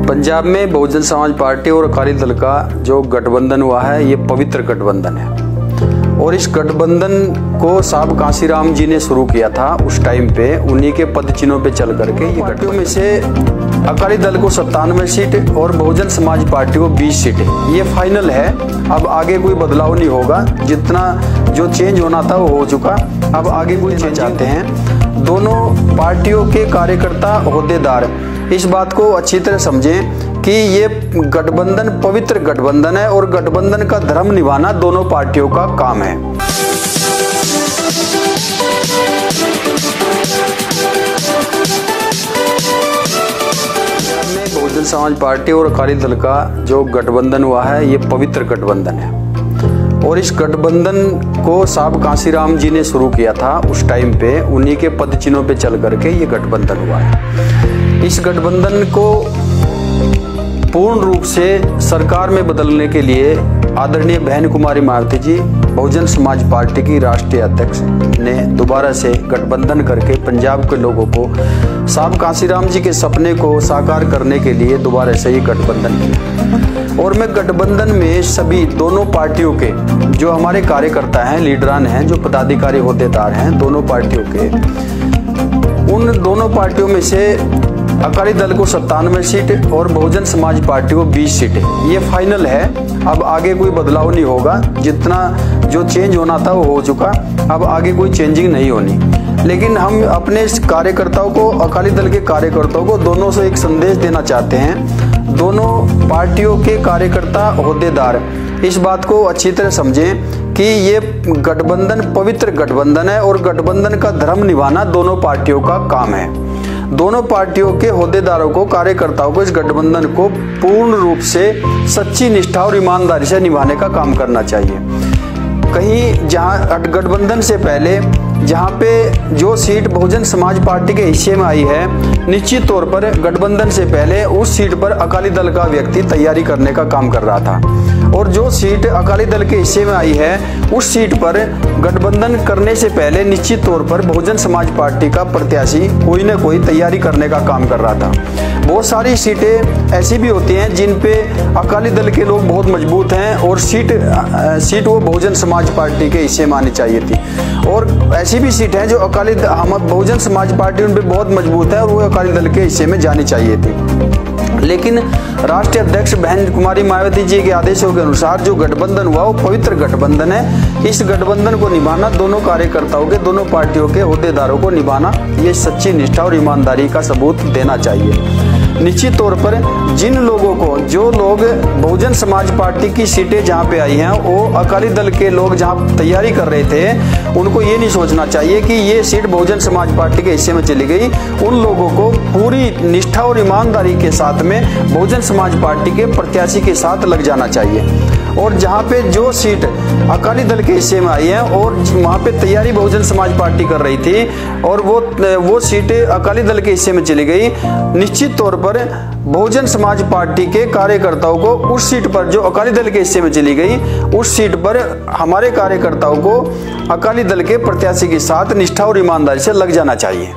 पंजाब में बहुजन समाज पार्टी और अकाली दल का जो गठबंधन हुआ है ये पवित्र गठबंधन है और इस गठबंधन को साहब कांशीराम जी ने शुरू किया था। उस टाइम पे उन्हीं के पद चिन्हों पे चल करके ये पार्टियों में से अकाली दल को 97 सीट और बहुजन समाज पार्टी को 20 सीट ये फाइनल है। अब आगे कोई बदलाव नहीं होगा, जितना जो चेंज होना था वो हो चुका। अब आगे कोई चेंज चाहते हैं। दोनों पार्टियों के कार्यकर्ता ओहदेदार इस बात को अच्छी तरह समझें कि ये गठबंधन पवित्र गठबंधन है और गठबंधन का धर्म निभाना दोनों पार्टियों का काम है। बहुजन समाज पार्टी और अकाली दल का जो गठबंधन हुआ है ये पवित्र गठबंधन है और इस गठबंधन को साहब कांशीराम जी ने शुरू किया था। उस टाइम पे उन्हीं के पद चिन्हों पे चल करके ये गठबंधन हुआ है। इस गठबंधन को पूर्ण रूप से सरकार में बदलने के लिए आदरणीय बहन कुमारी मायावती जी बहुजन समाज पार्टी की राष्ट्रीय अध्यक्ष ने दोबारा से गठबंधन करके पंजाब के लोगों को साहब कांशीराम जी के सपने को साकार करने के लिए दोबारा से ये गठबंधन किया। और मैं गठबंधन में सभी दोनों पार्टियों के जो हमारे कार्यकर्ता हैं, लीडरान हैं, जो पदाधिकारी होद्देदार हैं दोनों पार्टियों के, उन दोनों पार्टियों में से अकाली दल को 97 सीट और बहुजन समाज पार्टी को 20 सीट ये फाइनल है। अब आगे कोई बदलाव नहीं होगा, जितना जो चेंज होना था वो हो चुका। अब आगे कोई चेंजिंग नहीं होनी। लेकिन हम अपने कार्यकर्ताओं को, अकाली दल के कार्यकर्ताओं को दोनों से एक संदेश देना चाहते हैं। दोनों पार्टियों के कार्यकर्ता ओहदेदार इस बात को अच्छी तरह समझें कि ये गठबंधन पवित्र गठबंधन है और गठबंधन का धर्म निभाना दोनों पार्टियों का काम है। दोनों पार्टियों के होद्देदारों को, कार्यकर्ताओं को इस गठबंधन को पूर्ण रूप से सच्ची निष्ठा और ईमानदारी से निभाने का काम करना चाहिए। कहीं जहां गठबंधन से पहले जहां पे जो सीट बहुजन समाज पार्टी के हिस्से में आई है, निश्चित तौर पर गठबंधन से पहले उस सीट पर अकाली दल का व्यक्ति तैयारी करने का काम कर रहा था और जो सीट अकाली दल के हिस्से में आई है उस सीट पर गठबंधन करने से पहले निश्चित तौर पर बहुजन समाज पार्टी का प्रत्याशी कोई न कोई तैयारी करने का काम कर रहा था। बहुत सारी सीटें ऐसी भी होती हैं जिन पे अकाली दल के लोग बहुत मजबूत हैं और सीट वो बहुजन समाज पार्टी के हिस्से में आनी चाहिए थी। और ऐसी भी सीट हैं जो बहुजन समाज पार्टी उन पे बहुत मजबूत है और वो अकाली दल के हिस्से में जानी चाहिए थी। लेकिन राष्ट्रीय अध्यक्ष बहन कुमारी मायावती जी के आदेशों के अनुसार जो गठबंधन हुआ वो पवित्र गठबंधन है। इस गठबंधन को निभाना दोनों कार्यकर्ताओं के, दोनों पार्टियों के होद्देदारों को निभाना ये सच्ची निष्ठा और ईमानदारी का सबूत देना चाहिए। निश्चित तौर पर जिन लोगों को, जो लोग बहुजन समाज पार्टी की सीटें जहां पे आई हैं वो अकाली दल के लोग जहां तैयारी कर रहे थे, उनको ये नहीं सोचना चाहिए कि ये सीट बहुजन समाज पार्टी के हिस्से में चली गई। उन लोगों को पूरी निष्ठा और ईमानदारी के साथ में बहुजन समाज पार्टी के प्रत्याशी के साथ लग जाना चाहिए। और जहां पे जो सीट अकाली दल के हिस्से में आई है और वहां पे तैयारी बहुजन समाज पार्टी कर रही थी और वो सीटें अकाली दल के हिस्से में चली गई, निश्चित तौर पर बहुजन समाज पार्टी के कार्यकर्ताओं को उस सीट पर जो अकाली दल के हिस्से में चली गई, उस सीट पर हमारे कार्यकर्ताओं को अकाली दल के प्रत्याशी के साथ निष्ठा और ईमानदारी से लग जाना चाहिए।